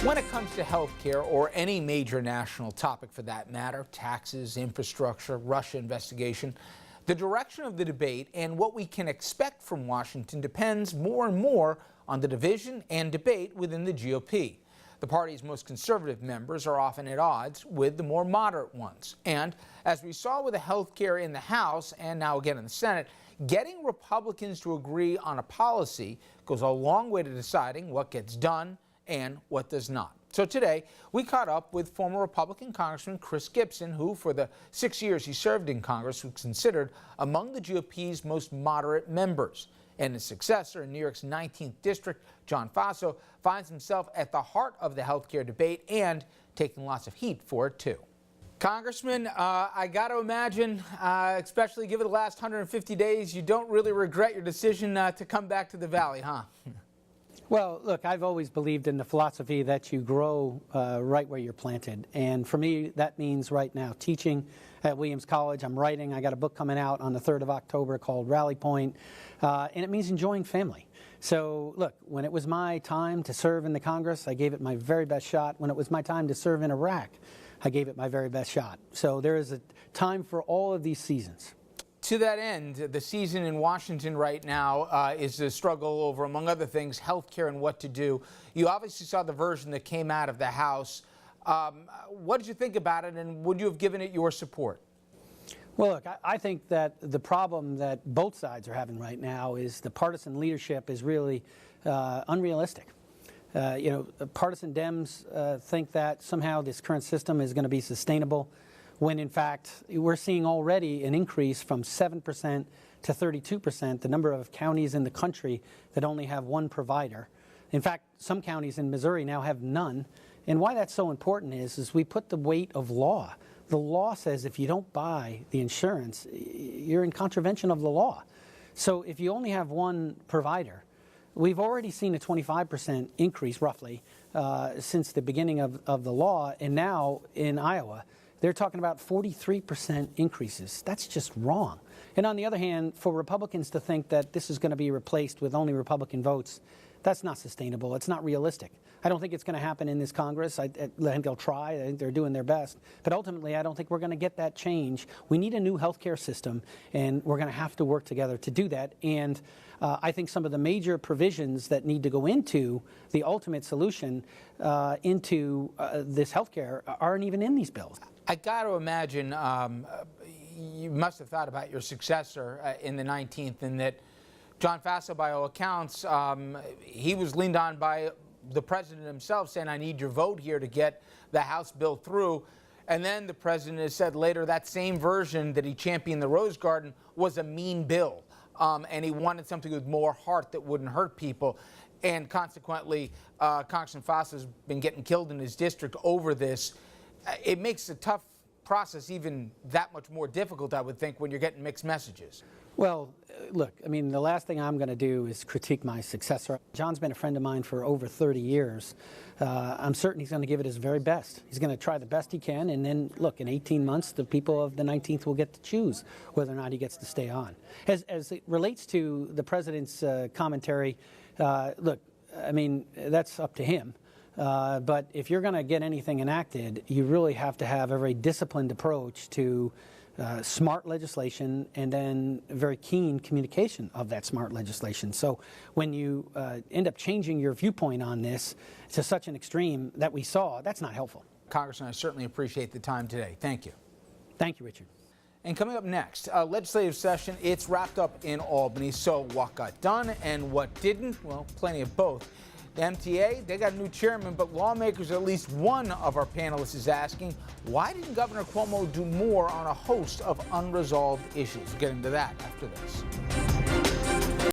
When it comes to health care, or any major national topic for that matter, taxes, infrastructure, Russia investigation, the direction of the debate and what we can expect from Washington depends more and more on the division and debate within the GOP. The party's most conservative members are often at odds with the more moderate ones. And as we saw with the health care in the House and now again in the Senate, getting Republicans to agree on a policy goes a long way to deciding what gets done and what does not. So today, we caught up with former Republican Congressman Chris Gibson, who for the 6 years he served in Congress was considered among the GOP's most moderate members. And his successor in New York's 19th District, John Faso, finds himself at the heart of the health care debate and taking lots of heat for it, too. Congressman, I got to imagine, especially given the last 150 days, you don't really regret your decision to come back to the Valley, huh? Well, look, I've always believed in the philosophy that you grow right where you're planted. And for me, that means right now teaching at Williams College. I'm writing. I got a book coming out on the 3rd of October called Rally Point. And it means enjoying family. So, look, when it was my time to serve in the Congress, I gave it my very best shot. When it was my time to serve in Iraq, I gave it my very best shot. So there is a time for all of these seasons. To that end, the season in Washington right now is a struggle over, among other things, health care and what to do. You obviously saw the version that came out of the House. What did you think about it, and would you have given it your support? Well, look, I think that the problem that both sides are having right now is the partisan leadership is really unrealistic. Partisan Dems think that somehow this current system is going to be sustainable, when in fact we're seeing already an increase from 7% to 32%, the number of counties in the country that only have one provider. In fact, some counties in Missouri now have none. And why that's so important is we put the weight of law. The law says if you don't buy the insurance, you're in contravention of the law. So if you only have one provider, we've already seen a 25% increase roughly since the beginning of the law, and now in Iowa, they're talking about 43% increases. That's just wrong. And on the other hand, for Republicans to think that this is going to be replaced with only Republican votes, that's not sustainable. It's not realistic. I don't think it's going to happen in this Congress. I think they'll try. I think they're doing their best. But ultimately, I don't think we're going to get that change. We need a new health care system, and we're going to have to work together to do that. And I think some of the major provisions that need to go into the ultimate solution into this health care aren't even in these bills. I got to imagine you must have thought about your successor in the 19th, and that John Faso, by all accounts, he was leaned on by the president himself saying, I need your vote here to get the House bill through. And then the president has said later that same version that he championed the Rose Garden was a mean bill. And he wanted something with more heart that wouldn't hurt people. And consequently, Congressman Faso has been getting killed in his district over this. It makes a tough process even that much more difficult, I would think, when you're getting mixed messages. Well, look, I mean, the last thing I'm going to do is critique my successor. John's been a friend of mine for over 30 years. I'm certain he's going to give it his very best. He's going to try the best he can, and then, look, in 18 months, the people of the 19th will get to choose whether or not he gets to stay on. As it relates to the president's commentary, look, I mean, that's up to him. But if you're going to get anything enacted, you really have to have a very disciplined approach to smart legislation and then very keen communication of that smart legislation. So when you end up changing your viewpoint on this to such an extreme that we saw, that's not helpful. Congressman, I certainly appreciate the time today. Thank you. Thank you, Richard. And coming up next, legislative session, it's wrapped up in Albany. So what got done and what didn't? Well, plenty of both. The MTA, they got a new chairman, but lawmakers, at least one of our panelists is asking, why didn't Governor Cuomo do more on a host of unresolved issues? We'll get into that after this.